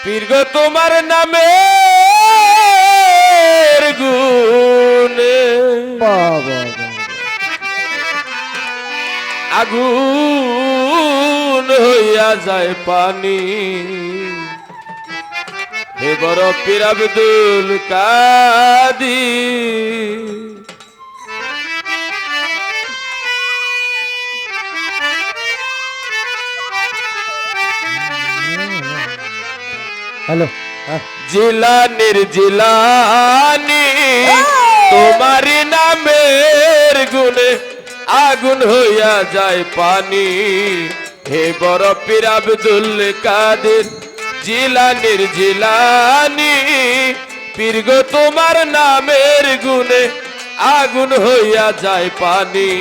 পীর গো তোমার নামে গুণে আগুন হইয়া যায় পানি। হে বড় পীর আব্দুল কাদির। হ্যালো জিলানির জিলানি তোমার নামের গুণে আগুন হইয়া যায় পানি। হে বড় পীর আব্দুল কাদির জিলানির জিলানি পীর গো তোমার নামের গুণে আগুন হইয়া যায় পানি।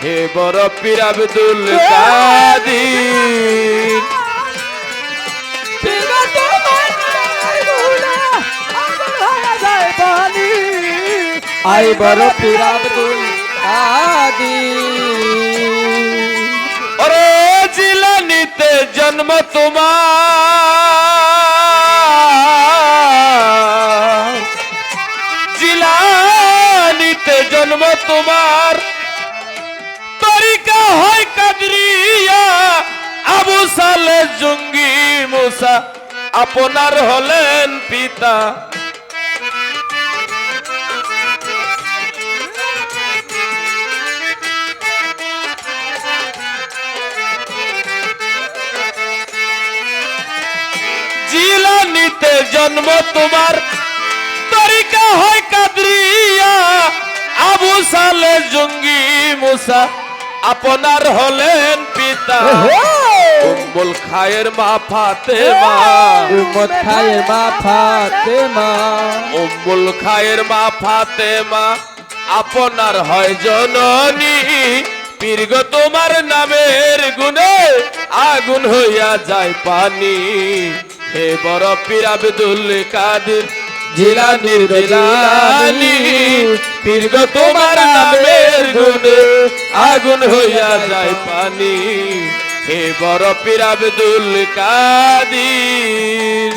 হে বড় পীর আব্দুল কাদির। আই বড় পীর আব্দুল কাদির। ওরে জিলানিতে জন্ম তোমার, জিলানিতে জন্ম তোমার, তরিকা হয় কাদরিয়া। আবু সালে জঙ্গি মুসা আপনার হলেন পিতা। জিলানিতে জন্ম তোমার, তরিকা হয় কাদরিয়া। আবু সালে জঙ্গি মুসা আপনার হলেন পিতা। উম্মুল খায়ের মা ফাতেমা, উম্মত খায়ের মা ফাতেমা, উম্মুল খায়ের মা ফাতেমা আপনার হয় জননী। পীর গো তোমার নামের গুণে আগুন হইয়া যায় পানি। হে বড় পীর আব্দুল কাদির জিলানির জিলানি পীর গো তোমার নামের গুণে আগুন হইয়া যায় পানি। হে বড় পীর আব্দুল কাদির।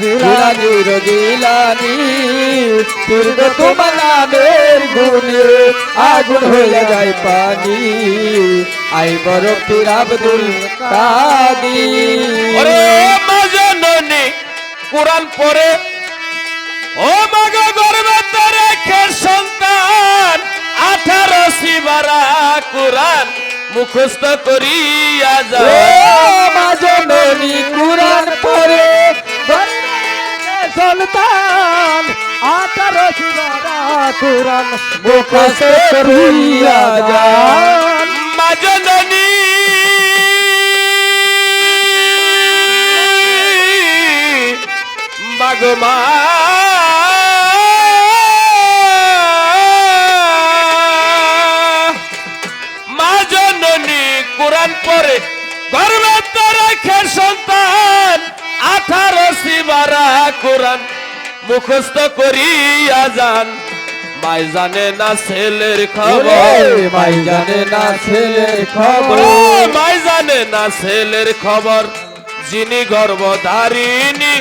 জিলানি রো জিলানি পীর গো তোমার নামের গুণে আগুন হয়ে যায় পানি। আই বড় পীর আব্দুল কাদির। ওরে মা জননী কুরআন পড়ে, ও মা গো গর্ভে রেখে সন্তান 18 সিবারা কুরআন মুখস্থ করিয়া ও যায়। মা জননী কুরআন পড়ে সন্তান 18 সিবারা কুরআন মুখস্থ করিয়া যায়। মা জননী মাগো মা মা জননী কুরআন পড়ে গর্ভে রেখে সন্তান 18 সিবারা কুরআন মুখস্থ করিয়া যান। মাই জানে না ছেলের খবর, মাই জানে না ছেলের খবর, মাই জানে না ছেলের খবর, যিনি গর্ভধারিণী।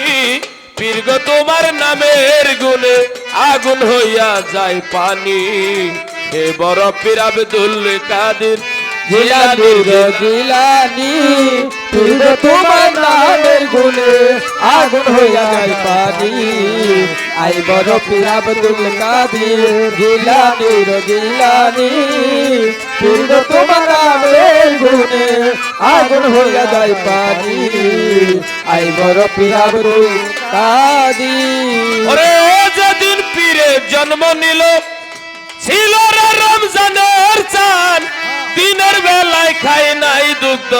পীর গো তোমার নামের গুণে আগুন হইয়া যায় পানি। হে বড় পীর আব্দুল কাদির জিলানি রো জিলানি পীর গো তোমার নামের গুণে আগুন হইয়া যায় পানি। আই বড় পীর আব্দুল কাদির জিলানি রো জিলানি পীর গো তোমার নামের গুণে আগুন হইয়া যায় পানি। আই বড় পীর আব্দুল কাদির। ওরে যেদিন পীরে জন্ম নিল ছিল রে রমজানের চাঁদ। দিনের বেলায় খায় নাই দুগ্ধ,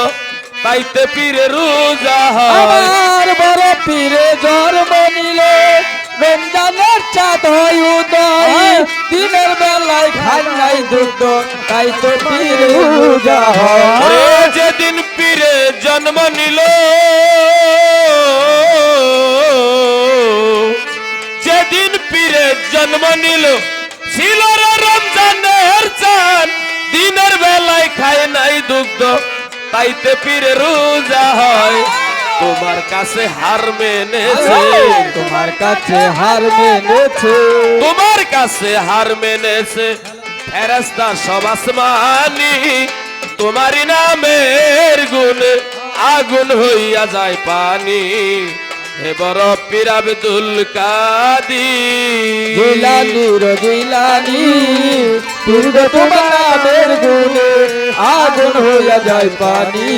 তাইতে পীরে রোজা হয়। আমার বড় পীরে জন্ম নিলে রমজানের চাঁদ হয় উদয়। দিনের বেলায় খাই নাই দুধ তাই তো পীর রোজা হয় ওরে যেদিন পীরে জন্ম নিল, যেদিন পীরে জন্ম নিল ছিল রে রমজানের চাঁদ, দিনের বেলায় খায় নাই দুগ্ধ তাইতে পীরে রোজা হয়। তোমার কাছে হার মেনেছে, তোমার কাছে হার মেনেছে, তোমার কাছে হার মেনেছে ফেরেশতা সব আসমানি, তোমারই নামের গুণে আগুন হইয়া যায় পানি। হে বড় পীর আব্দুল কাদির, জিলানি রো জিলানি পীর গো তোমার নামের গুণে আগুন হইয়া যায় পানি।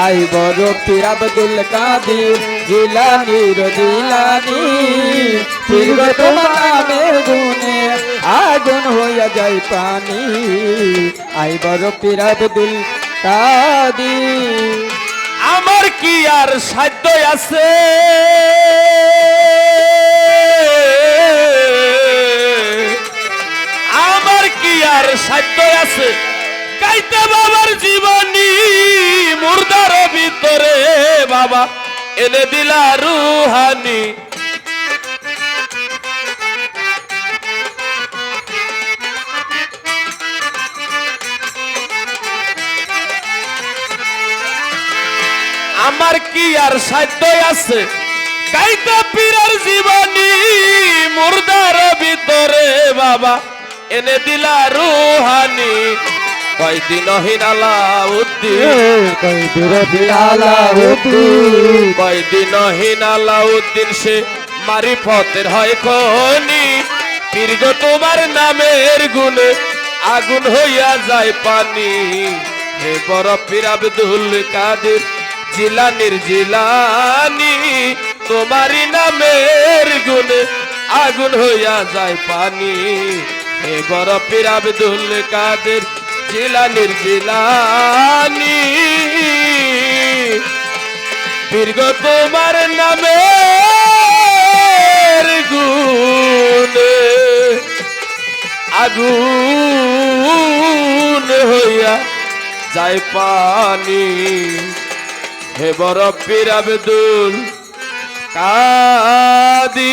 আই বড় পীর আব্দুল কাদির জিলানি রো জিলানি পীর গো তোমার নামের গুণে আগুন হইয়া যায় পানি। আই বড় পীর আব্দুল কাদির। আমার কি আর সাধ্য আছে, আমার কি আর সাধ্য আছে গাইতে বাবার জীবনী, মুর্দার ভিতরে বাবা এনে দিলা রুহানি। আমার কি আর সাধ্য আছে গাইতে পীরের জীবনী, মুর্দার ভিতরে বাবা এনে দিলা রুহানি। কয়দিন হিনালাউদ্দিন, কয়দিন হিনালাউদ্দিন সে মারিফতের হয় খনি, পীর গো তোমার নামের গুণে আগুন হইয়া যায় পানি। হে বড় পীর আব্দুল কাদির জিলানির জিলানি, তোমারই নামের গুণে আগুন হইয়া যায় পানি। হে বড় পীর আব্দুল কাদির জিলানির জিলানি, পীর গো তোমার নামের গুণে আগুন হইয়া যায় পানি। হে বড় পীর আব্দুল কাদির।